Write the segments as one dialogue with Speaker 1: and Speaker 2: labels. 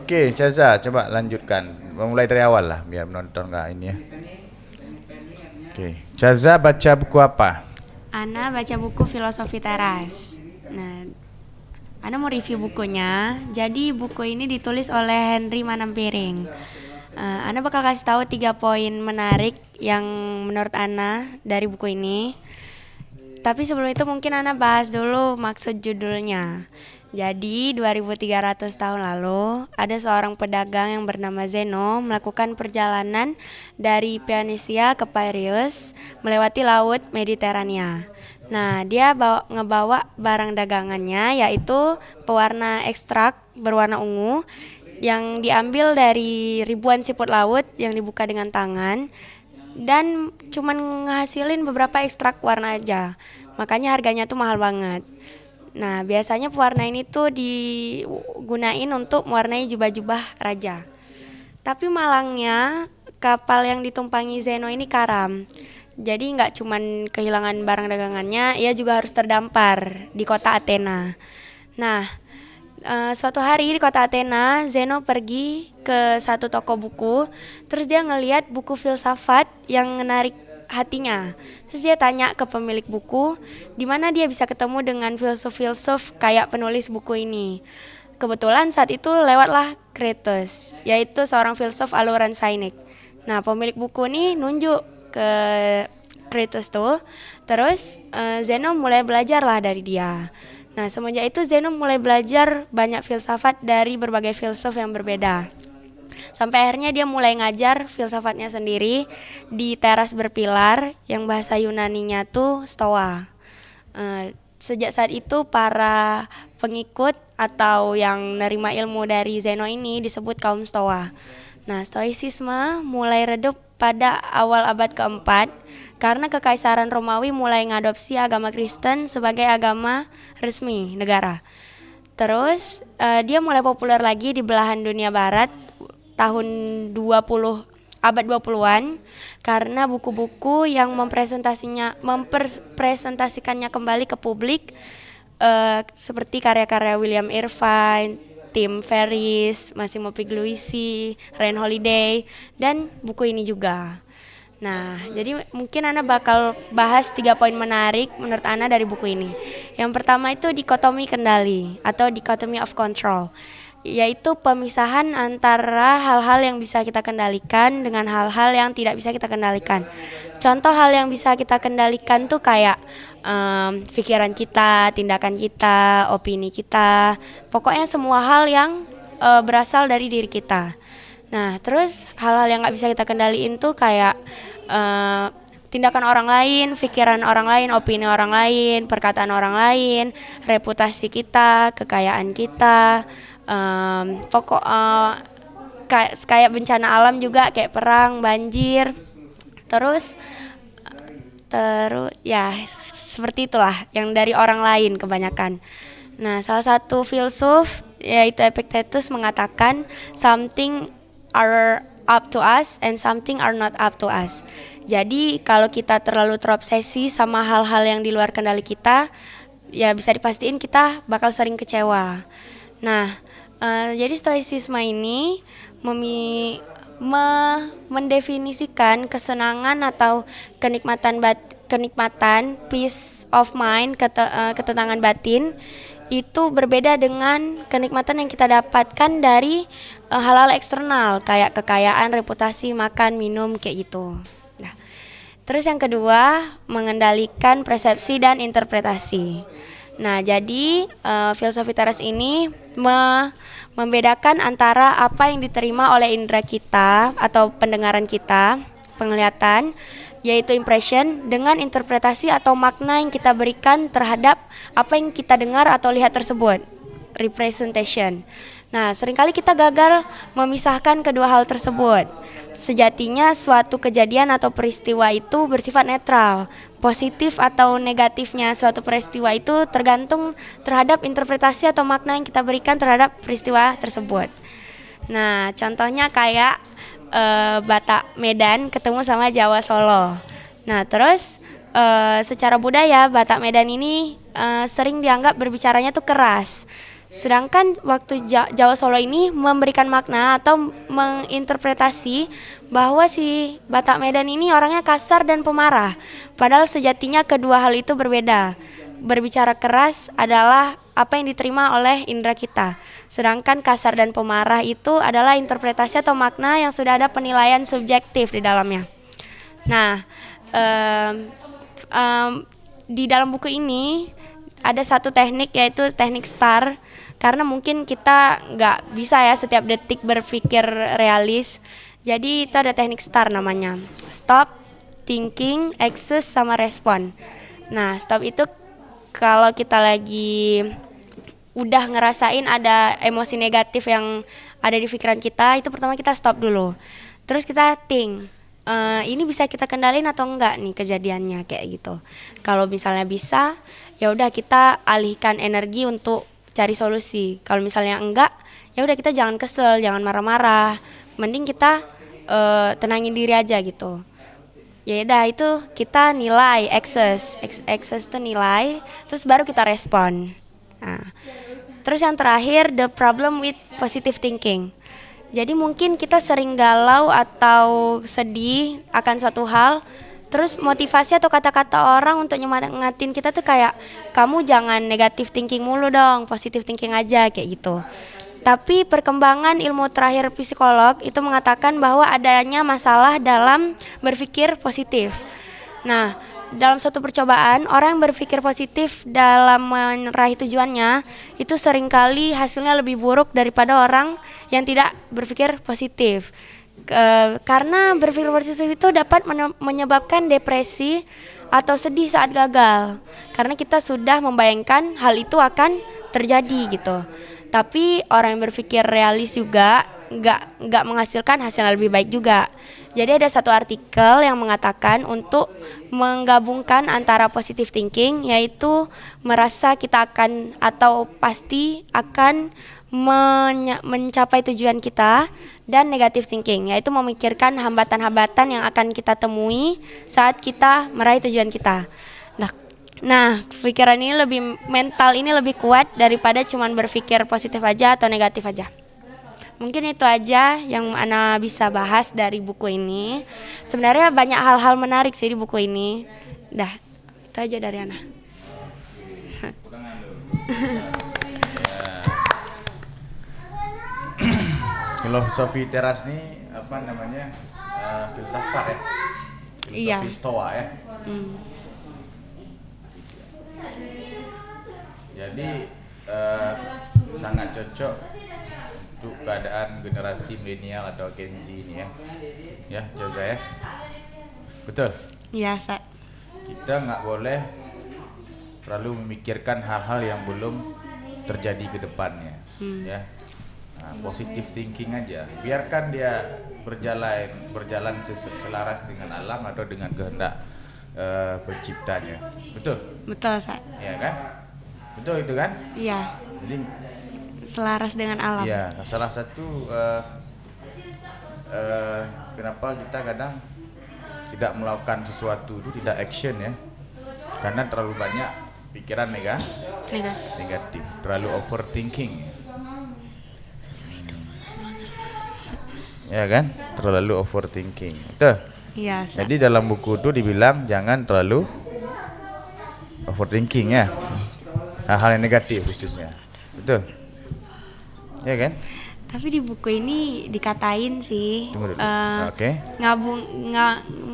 Speaker 1: Oke, Caza, coba lanjutkan. Mulai dari awal lah, biar menonton nggak ini ya. Oke, Caza baca buku apa?
Speaker 2: Ana baca buku Filosofi Teras. Nah, Ana mau review bukunya. Jadi buku ini ditulis oleh Henry Manampiring. Ana bakal kasih tahu 3 poin menarik yang menurut Ana dari buku ini. Tapi sebelum itu mungkin Ana bahas dulu maksud judulnya. Jadi 2300 tahun lalu ada seorang pedagang yang bernama Zeno melakukan perjalanan dari Phoenicia ke Piraeus melewati laut Mediterania. Nah, dia ngebawa barang dagangannya yaitu pewarna ekstrak berwarna ungu yang diambil dari ribuan siput laut yang dibuka dengan tangan dan cuman ngehasilin beberapa ekstrak warna aja. Makanya harganya tuh mahal banget. Nah, biasanya pewarna ini tuh digunain untuk mewarnai jubah-jubah raja. Tapi malangnya kapal yang ditumpangi Zeno ini karam. Jadi nggak cuman kehilangan barang dagangannya, ia juga harus terdampar di kota Athena. Nah, suatu hari di kota Athena, Zeno pergi ke satu toko buku, terus dia ngelihat buku filsafat yang menarik hatinya. Terus dia tanya ke pemilik buku, di mana dia bisa ketemu dengan filsuf-filsuf kayak penulis buku ini. Kebetulan saat itu lewatlah Kratos, yaitu seorang filsuf aliran Sainik. Nah, pemilik buku ini nunjuk ke Kratos tuh, terus Zeno mulai belajar lah dari dia. Nah, semenjak itu Zeno mulai belajar banyak filsafat dari berbagai filsuf yang berbeda. Sampai akhirnya dia mulai ngajar filsafatnya sendiri di teras berpilar yang bahasa Yunaninya tuh Stoa. Sejak saat itu para pengikut atau yang nerima ilmu dari Zeno ini disebut kaum Stoa. Nah, Stoicisme mulai redup pada awal abad keempat karena Kekaisaran Romawi mulai mengadopsi agama Kristen sebagai agama resmi negara. Terus dia mulai populer lagi di belahan dunia barat tahun abad 20-an karena buku-buku yang mempresentasikannya kembali ke publik seperti karya-karya William Irvine, Tim Ferriss, Massimo Pigliucci, Ryan Holiday, dan buku ini juga. Nah, jadi mungkin Ana bakal bahas 3 poin menarik menurut Ana dari buku ini. Yang pertama itu dikotomi kendali atau dichotomy of control, yaitu pemisahan antara hal-hal yang bisa kita kendalikan dengan hal-hal yang tidak bisa kita kendalikan. Contoh hal yang bisa kita kendalikan tuh kayak pikiran kita, tindakan kita, opini kita, pokoknya semua hal yang berasal dari diri kita. Nah, terus hal-hal yang nggak bisa kita kendaliin tuh kayak tindakan orang lain, pikiran orang lain, opini orang lain, perkataan orang lain, reputasi kita, kekayaan kita, kayak bencana alam juga kayak perang, banjir, terus ya seperti itulah yang dari orang lain kebanyakan. Nah, salah satu filsuf yaitu Epictetus mengatakan something are up to us and something are not up to us. Jadi kalau kita terlalu terobsesi sama hal-hal yang di luar kendali kita, ya bisa dipastiin kita bakal sering kecewa. Nah, jadi stoicisme ini mendefinisikan kesenangan atau kenikmatan peace of mind, ketenangan batin itu berbeda dengan kenikmatan yang kita dapatkan dari hal-hal eksternal kayak kekayaan, reputasi, makan, minum kayak gitu. Nah, terus yang kedua mengendalikan persepsi dan interpretasi. Nah, jadi filosofi teras ini membedakan antara apa yang diterima oleh indera kita atau pendengaran kita, penglihatan, yaitu impression, dengan interpretasi atau makna yang kita berikan terhadap apa yang kita dengar atau lihat tersebut, representation. Nah, seringkali kita gagal memisahkan kedua hal tersebut. Sejatinya suatu kejadian atau peristiwa itu bersifat netral. Positif atau negatifnya suatu peristiwa itu tergantung terhadap interpretasi atau makna yang kita berikan terhadap peristiwa tersebut. Nah, contohnya kayak Batak Medan ketemu sama Jawa Solo. Nah, terus secara budaya Batak Medan ini sering dianggap berbicaranya tuh keras. Sedangkan waktu Jawa Solo ini memberikan makna atau menginterpretasi bahwa si Batak Medan ini orangnya kasar dan pemarah. Padahal sejatinya kedua hal itu berbeda. Berbicara keras adalah apa yang diterima oleh indera kita. Sedangkan kasar dan pemarah itu adalah interpretasi atau makna yang sudah ada penilaian subjektif di dalamnya. Nah, di dalam buku ini ada satu teknik, yaitu teknik STAR, karena mungkin kita nggak bisa ya setiap detik berpikir realis. Jadi itu ada teknik STAR namanya, stop, thinking, access, sama respon. Nah, stop itu kalau kita lagi udah ngerasain ada emosi negatif yang ada di pikiran kita, itu pertama kita stop dulu. Terus kita think, ini bisa kita kendalin atau enggak nih kejadiannya, kayak gitu. Kalau misalnya bisa, ya udah kita alihkan energi untuk cari solusi. Kalau misalnya enggak, ya udah kita jangan kesel, jangan marah-marah. Mending kita tenangin diri aja gitu. Ya udah, itu kita nilai access itu nilai, terus baru kita respon. Nah, terus yang terakhir, the problem with positive thinking. Jadi mungkin kita sering galau atau sedih akan suatu hal, terus motivasi atau kata-kata orang untuk nyemangatin kita tuh kayak, kamu jangan negative thinking mulu dong, positive thinking aja, kayak gitu. Tapi perkembangan ilmu terakhir psikolog itu mengatakan bahwa adanya masalah dalam berpikir positif. Nah, dalam suatu percobaan, orang yang berpikir positif dalam meraih tujuannya itu seringkali hasilnya lebih buruk daripada orang yang tidak berpikir positif. Karena berpikir positif itu dapat menyebabkan depresi atau sedih saat gagal, karena kita sudah membayangkan hal itu akan terjadi gitu. Tapi orang yang berpikir realis juga nggak menghasilkan hasil yang lebih baik juga. Jadi ada satu artikel yang mengatakan untuk menggabungkan antara positive thinking, yaitu merasa kita akan atau pasti akan mencapai tujuan kita, dan negative thinking, yaitu memikirkan hambatan-hambatan yang akan kita temui saat kita meraih tujuan kita. Nah, pikiran ini mental ini lebih kuat daripada cuman berpikir positif aja atau negatif aja. Mungkin itu aja yang Ana bisa bahas dari buku ini. Sebenarnya banyak hal-hal menarik sih di buku ini. Dah, itu aja dari Ana.
Speaker 1: Filosofi teras ini apa namanya? Filsafat ya. Filosofi Stoa ya. Jadi sangat cocok untuk keadaan generasi milenial atau Gen Z ini ya. Ya, Jaza ya. Betul?
Speaker 2: Iya, Sa.
Speaker 1: Kita nggak boleh terlalu memikirkan hal-hal yang belum terjadi ke depannya. Ya. Nah, positive thinking aja. Biarkan dia berjalan selaras dengan alam atau dengan kehendak penciptanya. Betul?
Speaker 2: Betul, Sa.
Speaker 1: Iya kan? Betul itu kan?
Speaker 2: Iya.
Speaker 1: Jadi
Speaker 2: Selaras dengan alam.
Speaker 1: iya, salah satu kenapa kita kadang tidak melakukan sesuatu itu, tidak action ya, karena terlalu banyak pikiran negatif, terlalu overthinking. Ya kan? Terlalu overthinking. Betul?
Speaker 2: Iya, Sa.
Speaker 1: Jadi dalam buku itu dibilang jangan terlalu overthinking ya. Hal-hal yang negatif khususnya. Betul? Ya kan?
Speaker 2: Tapi di buku ini dikatain sih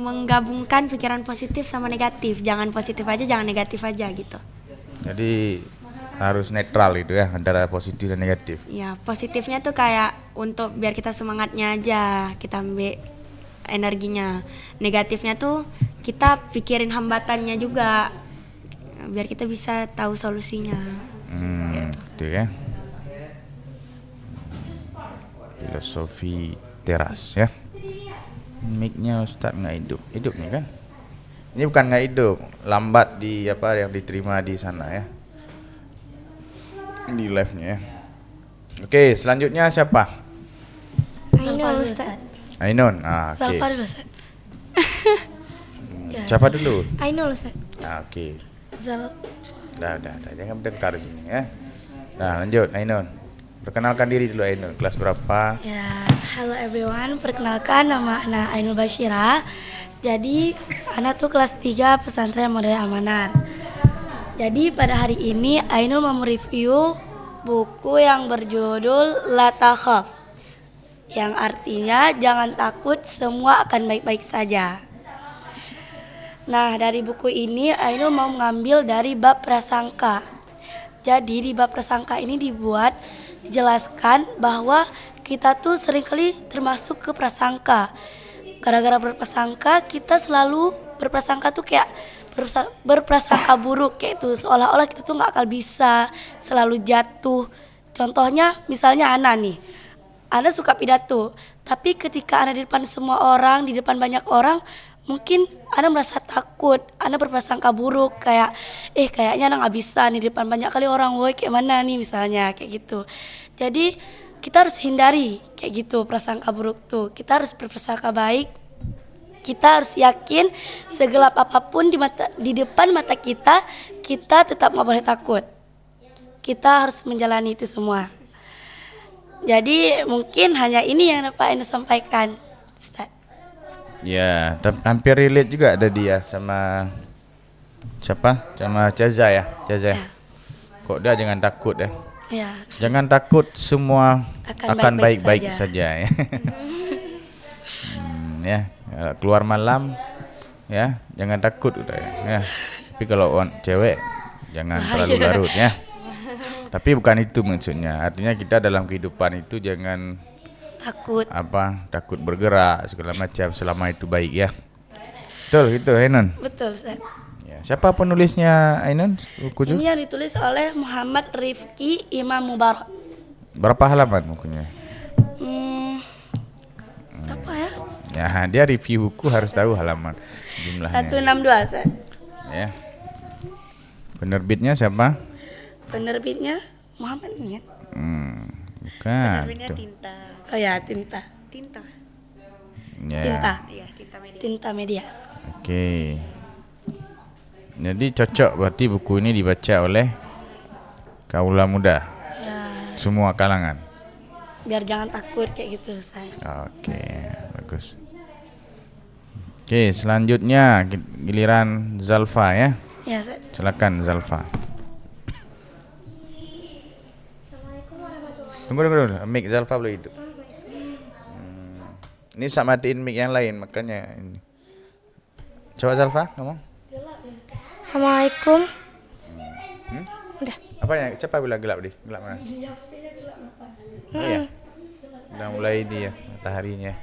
Speaker 2: menggabungkan pikiran positif sama negatif. Jangan positif aja, jangan negatif aja gitu.
Speaker 1: Jadi harus netral itu ya, antara positif dan negatif.
Speaker 2: Ya, positifnya tuh kayak untuk biar kita semangatnya aja, kita ambil energinya. Negatifnya tuh kita pikirin hambatannya juga, biar kita bisa tahu solusinya.
Speaker 1: Gitu ya. Filosofi teras ya. Mic-nya Ustadz nggak hidup nih kan? Ini bukan nggak hidup, lambat di apa yang diterima di sana ya, di live-nya ya. Oke, selanjutnya siapa?
Speaker 3: Ainun, Ustaz.
Speaker 1: Ainun. Oke.
Speaker 3: Salva dulu, Ustaz.
Speaker 1: Siapa dulu?
Speaker 3: Ainun, Ustaz.
Speaker 1: Oke. Dah, jangan bertengkar di sini ya. Nah, lanjut Ainun. Perkenalkan diri dulu Ainun, kelas berapa?
Speaker 3: Ya, hello everyone. Perkenalkan nama Ana Ainul Bashira. Jadi, Ana tuh kelas 3 pesantren Modern Amanar. Jadi, pada hari ini Ainul mau mereview buku yang berjudul La Takhaf, yang artinya jangan takut, semua akan baik-baik saja. Nah, dari buku ini Ainul mau mengambil dari bab prasangka. Jadi di bab prasangka ini dijelaskan bahwa kita tuh seringkali termasuk ke prasangka. Gara-gara berprasangka kita selalu berprasangka tuh kayak berprasangka buruk, kayak itu seolah-olah kita tuh nggak akan bisa, selalu jatuh. Contohnya misalnya Ana suka pidato, tapi ketika Ana di depan semua orang, di depan banyak orang, mungkin Ana merasa takut, Ana berprasangka buruk, kayaknya Ana nggak bisa nih di depan banyak kali orang, woi kayak mana nih misalnya, kayak gitu. Jadi kita harus hindari kayak gitu prasangka buruk tuh. Kita harus berprasangka baik. Kita harus yakin segelap apapun di depan mata kita, kita tetap nggak boleh takut. Kita harus menjalani itu semua. Jadi mungkin hanya ini yang dapat Ainul sampaikan, Ustaz.
Speaker 1: Ya, hampir relate juga ada dia sama siapa? Sama Jaza ya, Jaza.
Speaker 3: Ya.
Speaker 1: Kok dia jangan takut ya.
Speaker 3: Ya,
Speaker 1: Jangan takut, semua
Speaker 3: Akan
Speaker 1: akan
Speaker 3: baik-baik
Speaker 1: baik-baik saja ya. Ya, keluar malam ya, jangan takut udah ya. Ya. Tapi kalau cewek jangan terlalu larut ya. Tapi bukan itu maksudnya. Artinya kita dalam kehidupan itu jangan takut bergerak segala macam selama itu baik ya. Betul gitu Ainun.
Speaker 3: betul Ustaz.
Speaker 1: Ya, siapa penulisnya Ainun? Buku itu?
Speaker 3: Ini yang ditulis oleh Muhammad Rifki Imam Mubarak.
Speaker 1: Berapa halaman bukunya?
Speaker 3: Berapa ya?
Speaker 1: Ya, dia review buku harus tahu halaman jumlahnya.
Speaker 3: 162 Ustaz.
Speaker 1: Ya. Penerbitnya siapa?
Speaker 3: Penerbitnya Muhammad ini kan?
Speaker 1: Bukan.
Speaker 2: Penerbitnya
Speaker 1: Tuh.
Speaker 2: Tinta.
Speaker 3: Oh ya, Tinta.
Speaker 1: Ya.
Speaker 3: Tinta.
Speaker 2: Iya, Tinta Media.
Speaker 3: Tinta Media.
Speaker 1: Oke. Jadi cocok berarti buku ini dibaca oleh kaula muda,
Speaker 3: Ya,
Speaker 1: semua kalangan.
Speaker 3: biar jangan takut kayak gitu Ustaz.
Speaker 1: Oke, bagus. Oke, selanjutnya giliran Zalfa ya.
Speaker 3: Ya, Ustaz.
Speaker 1: Silakan Zalfa. Tunggu. Mic Zalfa belum hidup. Ini sama matiin mic yang lain makanya ini. Coba Zalfa ngomong.
Speaker 3: Assalamualaikum. Udah.
Speaker 1: Apa ya? Siapa bilang gelap di? Gelap mana? Oh ya. Udah mulai dia mataharinya.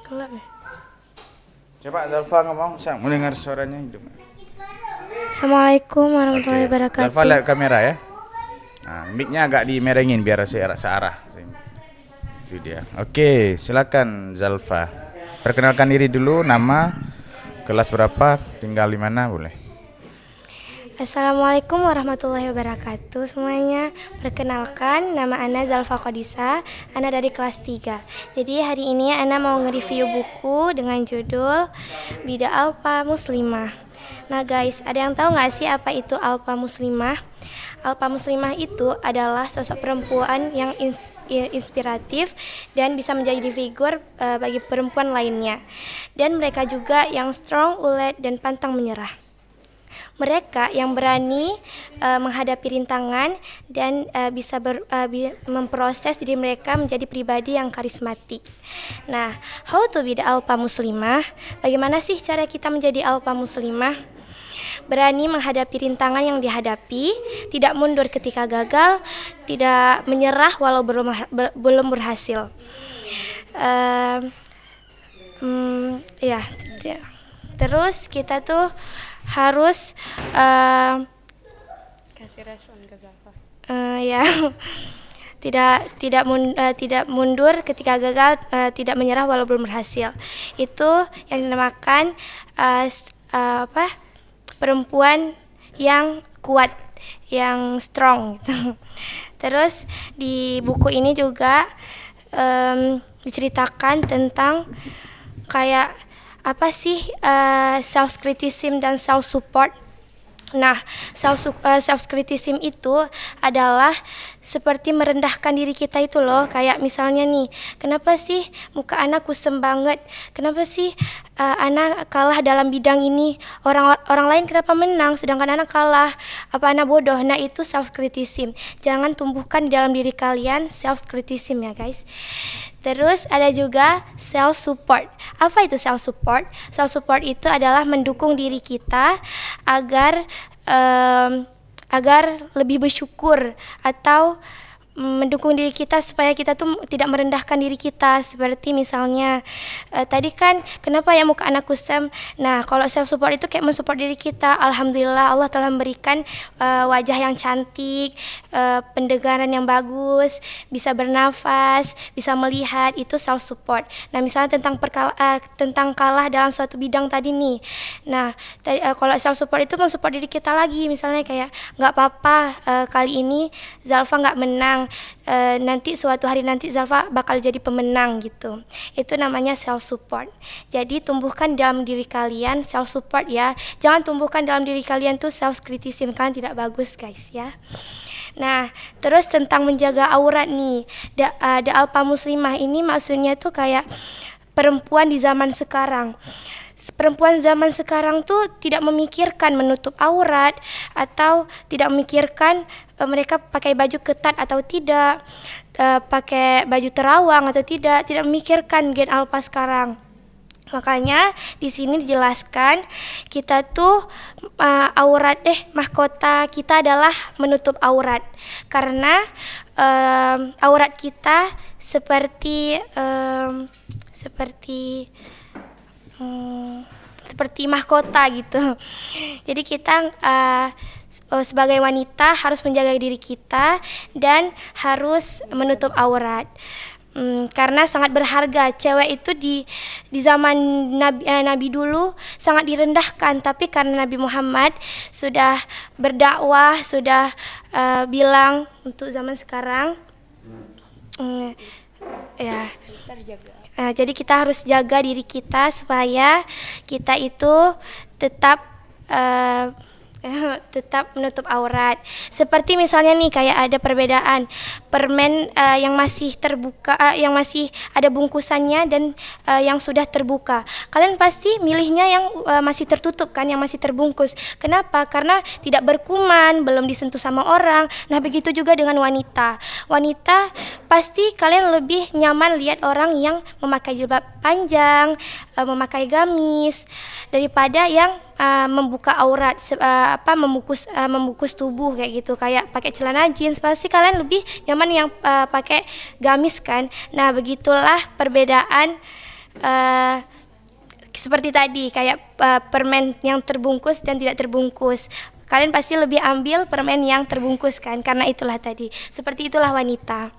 Speaker 3: Gelap ya.
Speaker 1: Coba Zalfa ngomong, saya mendengar suaranya hidup.
Speaker 3: Assalamualaikum warahmatullahi wabarakatuh.
Speaker 1: Zalfa lihat kamera ya. Nah, mic-nya agak dimerengin biar searah. Itu dia. Oke, silakan Zalfa. Perkenalkan diri dulu, nama, kelas berapa, tinggal di mana boleh.
Speaker 3: Assalamualaikum warahmatullahi wabarakatuh semuanya. Perkenalkan, nama Ana Zalfa Qadisa. Ana dari kelas 3. Jadi hari ini Ana mau nge-review buku dengan judul Bida Alpa Muslimah. Nah guys, ada yang tahu nggak sih apa itu Alpa Muslimah? Alpa Muslimah itu adalah sosok perempuan yang inspiratif dan bisa menjadi figur bagi perempuan lainnya. Dan mereka juga yang strong, ulet, dan pantang menyerah. Mereka yang berani menghadapi rintangan dan bisa memproses diri mereka menjadi pribadi yang karismatik. Nah, how to be the alpha muslimah? Bagaimana sih cara kita menjadi alpha muslimah?
Speaker 4: berani menghadapi rintangan yang dihadapi, tidak mundur ketika gagal, tidak menyerah walau belum berhasil. Ya, terus kita tuh harus
Speaker 2: Kasih respon ke Zalfa.
Speaker 4: ya tidak mundur ketika gagal, tidak menyerah walau belum berhasil. Itu yang dinamakan perempuan yang kuat, yang strong gitu. Terus di buku ini juga diceritakan tentang kayak apa sih self criticism dan self support. Nah, self criticism itu adalah seperti merendahkan diri kita itu loh. Kayak misalnya nih, kenapa sih muka anak kusem banget? Kenapa sih anak kalah dalam bidang ini? Orang lain kenapa menang sedangkan anak kalah? Apa anak bodoh? Nah, itu self criticism. Jangan tumbuhkan di dalam diri kalian self criticism ya, guys. Terus ada juga self support. Apa itu self support? Self support itu adalah mendukung diri kita agar lebih bersyukur, atau mendukung diri kita supaya kita tuh tidak merendahkan diri kita. Seperti misalnya tadi kan kenapa ya muka anak kusam. Nah, kalau self support itu kayak mensupport diri kita. Alhamdulillah Allah telah memberikan wajah yang cantik, pendengaran yang bagus, bisa bernafas, bisa melihat. Itu self support. Nah, misalnya tentang kalah dalam suatu bidang tadi nih. Nah, kalau self support itu mensupport diri kita lagi. Misalnya kayak nggak apa-apa, kali ini Zalfa nggak menang, nanti suatu hari nanti Zalfa bakal jadi pemenang gitu. Itu namanya self support. Jadi tumbuhkan dalam diri kalian self support ya. Jangan tumbuhkan dalam diri kalian tuh self criticism, kan tidak bagus guys ya. Nah, terus tentang menjaga aurat nih. The Alpha Muslimah ini maksudnya tuh kayak perempuan di zaman sekarang. Perempuan zaman sekarang tuh tidak memikirkan menutup aurat, atau tidak memikirkan mereka pakai baju ketat atau tidak, pakai baju terawang atau tidak memikirkan gen alpha sekarang. Makanya di sini dijelaskan kita tuh mahkota kita adalah menutup aurat, karena aurat kita seperti mahkota gitu. Jadi kita sebagai wanita harus menjaga diri kita dan harus menutup aurat. Karena sangat berharga. Cewek itu di zaman Nabi dulu sangat direndahkan, tapi karena Nabi Muhammad sudah berdakwah, sudah bilang untuk zaman sekarang ya terjaga. Jadi kita harus jaga diri kita supaya kita itu tetap menutup aurat. Seperti misalnya nih, kayak ada perbedaan permen yang masih terbuka, yang masih ada bungkusannya, dan yang sudah terbuka. Kalian pasti milihnya yang masih tertutup kan, yang masih terbungkus. Kenapa? Karena tidak berkuman, belum disentuh sama orang. Nah, begitu juga dengan wanita. Wanita pasti kalian lebih nyaman lihat orang yang memakai jilbab panjang, memakai gamis, daripada yang membuka aurat, membungkus tubuh kayak gitu, kayak pakai celana jeans. Pasti kalian lebih nyaman yang pakai gamis kan. Nah, begitulah perbedaan seperti tadi, kayak permen yang terbungkus dan tidak terbungkus. Kalian pasti lebih ambil permen yang terbungkus kan, karena itulah tadi. Seperti itulah wanita.